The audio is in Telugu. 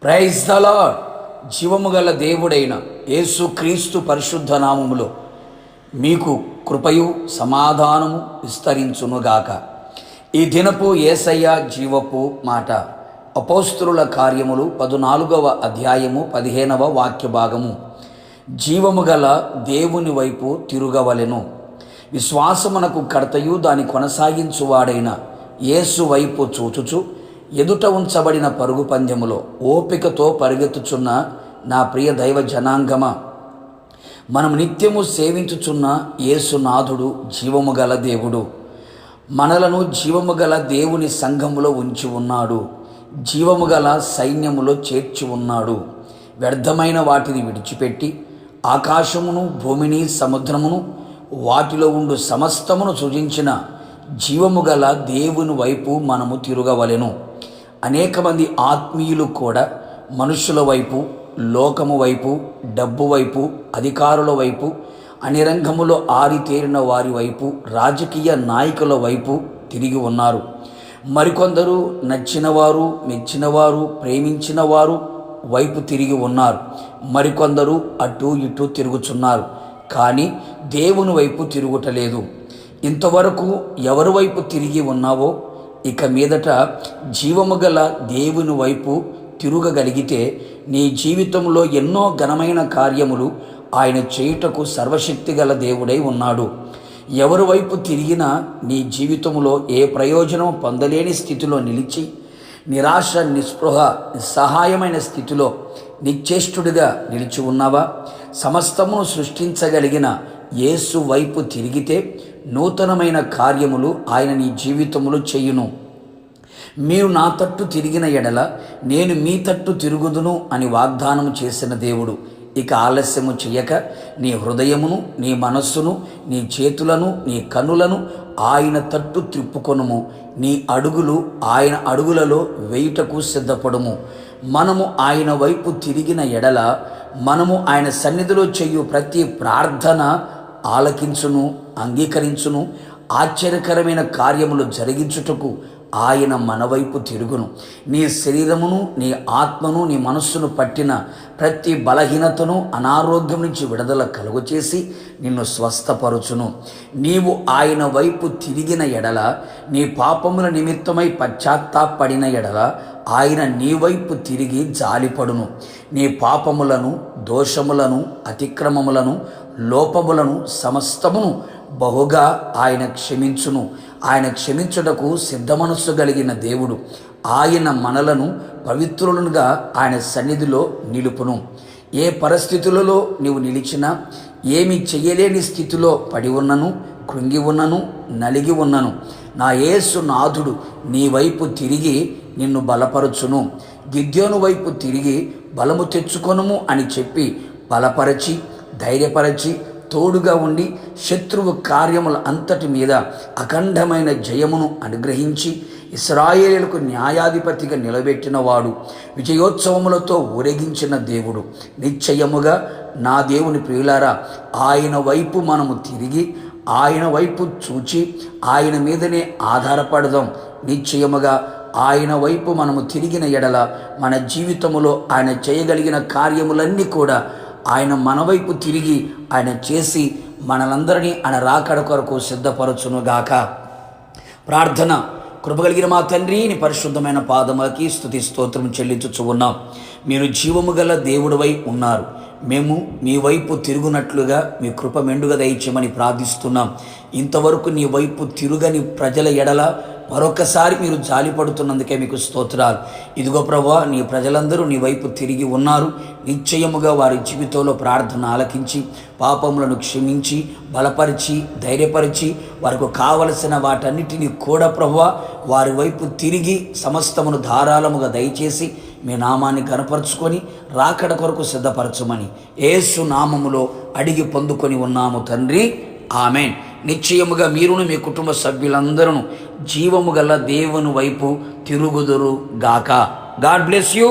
Praise the lord. జీవము గల దేవుడైన యేసుక్రీస్తు పరిశుద్ధ నామములో మీకు కృపయు సమాధానము విస్తరించునుగాక. ఈ దినపు యేసయ్య జీవపు మాట అపోస్తలుల కార్యములు 14వ అధ్యాయము 15వ వాక్య భాగము. జీవము గల దేవుని వైపు తిరుగవలెను. విశ్వాసమునకు కర్తయు దాని కొనసాగించువాడైన యేసు వైపు చూచుచు ఎదుట ఉంచబడిన పరుగు పందెములో ఓపికతో పరిగెత్తుచున్న నా ప్రియ దైవ జనాంగమా, మనం నిత్యము సేవించుచున్న యేసునాథుడు జీవము గల దేవుడు. మనలను జీవము గల దేవుని సంఘములో ఉంచి ఉన్నాడు. జీవము గల సైన్యములో చేర్చి ఉన్నాడు. వ్యర్థమైన వాటిని విడిచిపెట్టి ఆకాశమును, భూమిని, సముద్రమును, వాటిలో ఉండు సమస్తమును సృజించిన జీవము గల దేవుని వైపు మనము తిరుగవలెను. అనేక మంది ఆత్మీయులు కూడా మనుషుల వైపు, లోకము వైపు, డబ్బు వైపు, అధికారుల వైపు, అన్ని రంగములో ఆరితేరిన వారి వైపు, రాజకీయ నాయకుల వైపు తిరిగి ఉన్నారు. మరికొందరు నచ్చినవారు, మెచ్చినవారు, ప్రేమించిన వారు వైపు తిరిగి ఉన్నారు. మరికొందరు అటు ఇటు తిరుగుచున్నారు, కానీ దేవుని వైపు తిరుగుటలేదు. ఇంతవరకు ఎవరి వైపు తిరిగి ఉన్నావో ఇక మీదట జీవము గల దేవుని వైపు తిరుగగలిగితే నీ జీవితంలో ఎన్నో ఘనమైన కార్యములు ఆయన చేయుటకు సర్వశక్తి గల దేవుడై ఉన్నాడు. ఎవరి వైపు తిరిగినా నీ జీవితంలో ఏ ప్రయోజనం పొందలేని స్థితిలో నిలిచి నిరాశ, నిస్పృహ, నిస్సహాయమైన స్థితిలో నిశ్చేష్టుడిగా నిలిచి ఉన్నావా? సమస్తమును సృష్టించగలిగిన యేసు వైపు తిరిగితే నూతనమైన కార్యములు ఆయన నీ జీవితములో చేయును. మీరు నా తట్టు తిరిగిన ఎడల నేను మీ తట్టు తిరుగుదును అని వాగ్దానము చేసిన దేవుడు. ఇక ఆలస్యము చెయ్యక నీ హృదయమును, నీ మనస్సును, నీ చేతులను, నీ కన్నులను ఆయన తట్టు త్రిప్పుకొనుము. నీ అడుగులు ఆయన అడుగులలో వేయుటకు సిద్ధపడుము. మనము ఆయన వైపు తిరిగిన ఎడల మనము ఆయన సన్నిధిలో చేయు ప్రతి ప్రార్థన ఆలకించును, అంగీకరించును. ఆశ్చర్యకరమైన కార్యములు జరిగించుటకు ఆయన మన వైపు తిరుగును. నీ శరీరమును, నీ ఆత్మను, నీ మనస్సును పట్టిన ప్రతి బలహీనతను, అనారోగ్యం నుంచి విడుదల కలుగచేసి నిన్ను స్వస్థపరచును. నీవు ఆయన వైపు తిరిగిన ఎడల, నీ పాపముల నిమిత్తమై పశ్చాత్తాపడిన ఎడల ఆయన నీ వైపు తిరిగి జాలిపడును. నీ పాపములను, దోషములను, అతిక్రమములను, లోపములను సమస్తమును బహుగా ఆయన క్షమించును. ఆయన క్షమించుటకు సిద్ధ మనస్సు కలిగిన దేవుడు. ఆయన మనలను పవిత్రులుగా ఆయన సన్నిధిలో నిలుపును. ఏ పరిస్థితులలో నీవు నిలిచినా, ఏమి చెయ్యలేని స్థితిలో పడి ఉన్నను, కృంగి ఉన్నను, నలిగి ఉన్నను, నా యేసు నాథుడు నీ వైపు తిరిగి నిన్ను బలపరచును. గిద్యోను వైపు తిరిగి బలము తెచ్చుకొనుము అని చెప్పి బలపరచి, ధైర్యపరచి, తోడుగా ఉండి శత్రువు కార్యముల అంతటి మీద అఖండమైన జయమును అనుగ్రహించి ఇశ్రాయేలుకు న్యాయాధిపతిగా నిలబెట్టినవాడు, విజయోత్సవములతో ఊరేగించిన దేవుడు. నిశ్చయముగా నా దేవుని ప్రియులారా, ఆయన వైపు మనము తిరిగి ఆయన వైపు చూచి ఆయన మీదనే ఆధారపడదాం. నిశ్చయముగా ఆయన వైపు మనము తిరిగిన ఎడల మన జీవితములో ఆయన చేయగలిగిన కార్యములన్నీ కూడా ఆయన మన వైపు తిరిగి ఆయన చేసి మనలందరినీ ఆయన రాకడ కొరకు సిద్ధపరచునుగాక. ప్రార్థన. కృపగలిగిన మా తండ్రి, నీ పరిశుద్ధమైన పాదములకి స్తుతి స్తోత్రం చెల్లించుచు ఉన్నాం. మీరు జీవము గల దేవుడివై ఉన్నారు. మేము మీ వైపు తిరుగునట్లుగా మీ కృప మెండుగా దయచేయమని ప్రార్థిస్తున్నాం. ఇంతవరకు నీ వైపు తిరుగని ప్రజల ఎడల మరొకసారి మీరు జాలిపడుతున్నందుకే మీకు స్తోత్రాలు. ఇదిగో ప్రభువా, నీ ప్రజలందరూ నీ వైపు తిరిగి ఉన్నారు. నిశ్చయముగా వారి జీవితంలో ప్రార్థన ఆలకించి పాపములను క్షమించి బలపరిచి ధైర్యపరిచి వారికి కావలసిన వాటన్నిటినీ కూడా ప్రభువా వారి వైపు తిరిగి సమస్తమును ధారాళముగా దయచేసి మీ నామాన్ని కనపరుచుకొని రాకడ కొరకు సిద్ధపరచమని యేసు నామములో అడిగి పొందుకొని ఉన్నాము తండ్రి. ఆమేన్. నిశ్చయముగా మీరును మీ కుటుంబ సభ్యులందరూ జీవము గల దేవుని వైపు తిరుగుదురు గాక. God bless you.